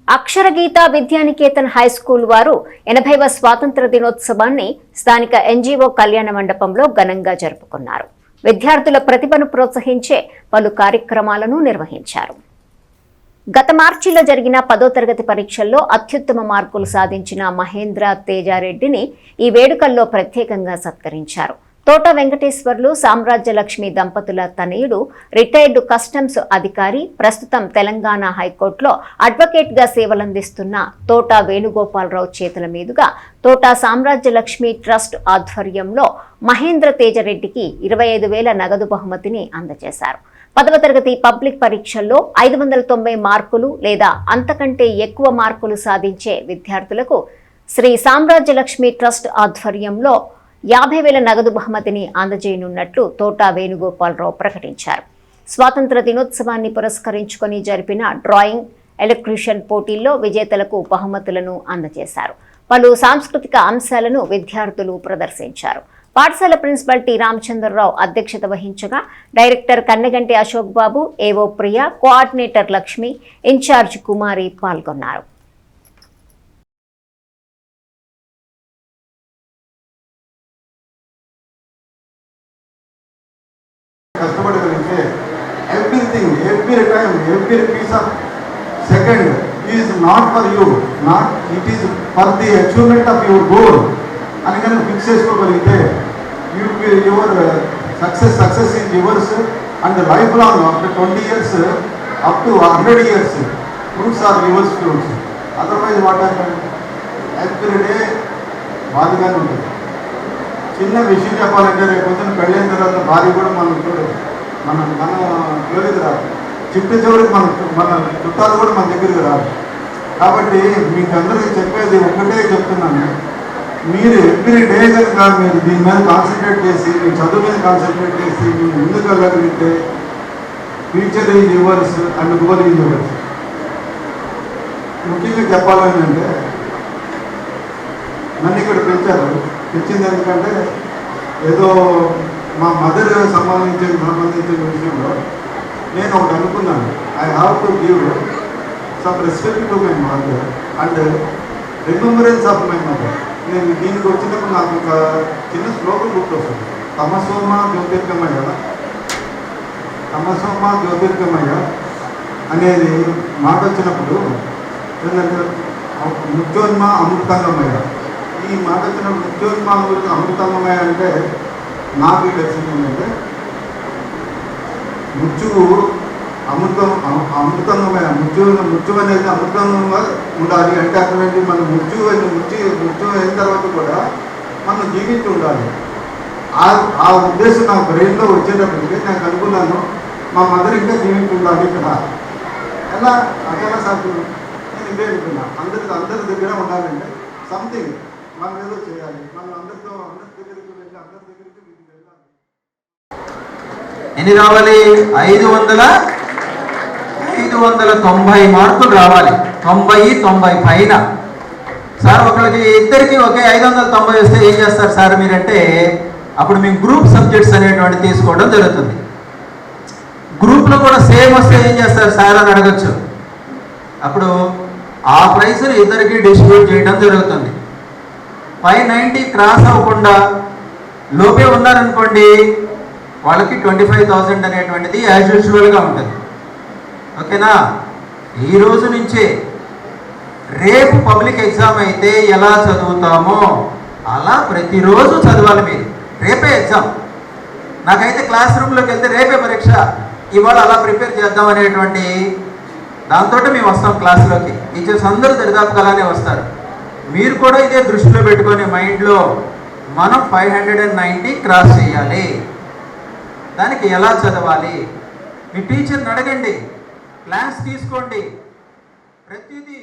అక్షరగీత Vidyanikethan high school వారు 80వ స్వాతంత్ర దినోత్సవాన్ని స్థానిక ఎన్జీఓ కళ్యాణ మండపంలో ఘనంగా జరుపుకున్నారు. విద్యార్థుల ప్రతిభను ప్రోత్సహించే పలు కార్యక్రమాలను నిర్వహించారు. గత మార్చిలో జరిగిన 10వ తరగతి పరీక్షల్లో అత్యుత్తమ మార్కులు సాధించిన మహేంద్ర తేజారెడ్డిని ఈ వేడుకల్లో ప్రత్యేకంగా సత్కరించారు. తోట వెంకటేశ్వర్లు సామ్రాజ్యలక్ష్మి దంపతుల తనయుడు రిటైర్డ్ కస్టమ్స్ అధికారి, ప్రస్తుతం తెలంగాణ హైకోర్టులో అడ్వకేట్గా సేవలందిస్తున్న తోట వేణుగోపాలరావు చేతుల మీదుగా తోట సామ్రాజ్యలక్ష్మి ట్రస్ట్ ఆధ్వర్యంలో మహేంద్ర తేజారెడ్డికి 25,000 నగదు బహుమతిని అందజేశారు. 10వ తరగతి పబ్లిక్ పరీక్షల్లో 590 మార్కులు లేదా అంతకంటే ఎక్కువ మార్కులు సాధించే విద్యార్థులకు శ్రీ సామ్రాజ్యలక్ష్మి ట్రస్ట్ ఆధ్వర్యంలో 50,000 నగదు బహుమతిని అందజేయనున్నట్లు తోట వేణుగోపాలరావు ప్రకటించారు. స్వాతంత్ర దినోత్సవాన్ని పురస్కరించుకొని జరిపిన డ్రాయింగ్, ఎలక్ట్రీషియన్ పోటీల్లో విజేతలకు బహుమతులను అందజేశారు. పలు సాంస్కృతిక అంశాలను విద్యార్థులు ప్రదర్శించారు. పాఠశాల ప్రిన్సిపల్ టి రామచంద్రరావు అధ్యక్షత వహించగా director Kanneganti Ashok Babu, AO Priya, coordinator Lakshmi, incharge Kumari పాల్గొన్నారు. కష్టపడగలిగితే everything, every time, every piece of second is not for you, not it is for the achievement of your goal అని కనుక ఫిక్స్ చేసుకోగలిగితే your success is yours and life long after 20 years up to 100 years fruits are yours fruits. Otherwise what happen every day బాధగానే ఉంటుంది. చిన్న విషయం చెప్పాలంటే రేపు పొద్దున పెళ్ళైన తర్వాత భార్య కూడా మనం మన జోలికి రాదు, చిట్టు చివరికి మన చుట్టాలు కూడా మన దగ్గరికి రాదు. కాబట్టి మీకు అందరికీ చెప్పేది ఒకటే చెప్తున్నాను, మీరు ఎవ్రీ డే కనుక మీరు దీని మీద కాన్సన్ట్రేట్ చేసి, మీ చదువు మీద కాన్సన్ట్రేట్ చేసి మీరు ముందుకు వెళ్ళగలిగితే future is yours and goal is yours. ముఖ్యంగా చెప్పాలని అంటే నన్ను ఇక్కడ తెచ్చింది ఎందుకంటే ఏదో మా మదర్ సంబంధించిన విషయంలో నేను ఒకటి అనుకున్నాను, I have to give some respect to my mother and remembrance of my mother. నేను దీనికి వచ్చినప్పుడు నాకు ఒక చిన్న శ్లోకం గుర్తొస్తుంది, తమసోమ జ్యోతిర్గమయ, తమసోమ జ్యోతిర్గమయ అనేది మాట వచ్చినప్పుడు ఏంటంటే మృత్యోన్మ అమృతంగమయ. ఈ మాట వచ్చిన మృత్యోన్మ అమృతంగమయ అంటే నాకు తెలిసింది ఏంటంటే మృత్యువు అమృతంగమయ, మృత్యు అనేది అమృతంగా ఉండాలి. అంటే అటువంటి మనం మృత్యు అయిన తర్వాత కూడా మనం జీవించి ఉండాలి. ఆ ఉద్దేశం నా బ్రెయిన్లో వచ్చేటప్పటికి నాకు అనుకున్నాను, మా మదర్ ఇంకా జీవించి ఉండాలి ఇక్కడ. అదేలా సార్ నేను ఇదే అనుకున్నా, అందరి దగ్గర ఉండాలంటే సంథింగ్ మనం ఏదో చేయాలి. మనం అందరి దగ్గరికి వెళ్ళి అందరి దగ్గరికి వెళ్ళాలి. ఎన్ని రావాలి? 590 మార్కులు రావాలి. 90 పైన. సార్ ఒకరికి ఇద్దరికి ఒకే 590 వస్తే ఏం చేస్తారు సార్ మీరంటే, అప్పుడు మేము గ్రూప్ సబ్జెక్ట్స్ అనేటువంటి తీసుకోవడం జరుగుతుంది. గ్రూప్లో కూడా సేమ్ వస్తే ఏం చేస్తారు సార్ అని అడగచ్చు. అప్పుడు ఆ ప్రైస్ని ఇద్దరికి డిస్ట్రిబ్యూట్ చేయడం జరుగుతుంది. 590 క్రాస్ అవ్వకుండా లోపే ఉన్నారనుకోండి, వాళ్ళకి 25,000 అనేటువంటిది యాజ్ యూజువల్గా ఉంటుంది. ఓకేనా? ఈ రోజు నుంచే రేపు పబ్లిక్ ఎగ్జామ్ అయితే ఎలా చదువుతామో అలా ప్రతిరోజు చదవాలి. మీరు రేపే ఎగ్జామ్, నాకైతే క్లాస్ రూమ్లోకి వెళ్తే రేపే పరీక్ష, ఇవాళ అలా ప్రిపేర్ చేద్దాం అనేటువంటి దాంతో మేము వస్తాం క్లాస్లోకి. టీచర్స్ అందరూ దరిదాపుగా అలానే వస్తారు. మీరు కూడా ఇదే దృష్టిలో పెట్టుకొని మైండ్లో మనం 590 క్రాస్ చేయాలి. దానికి ఎలా చదవాలి? మీ టీచర్ని అడగండి, క్లాస్ తీసుకోండి, ప్రతిదీ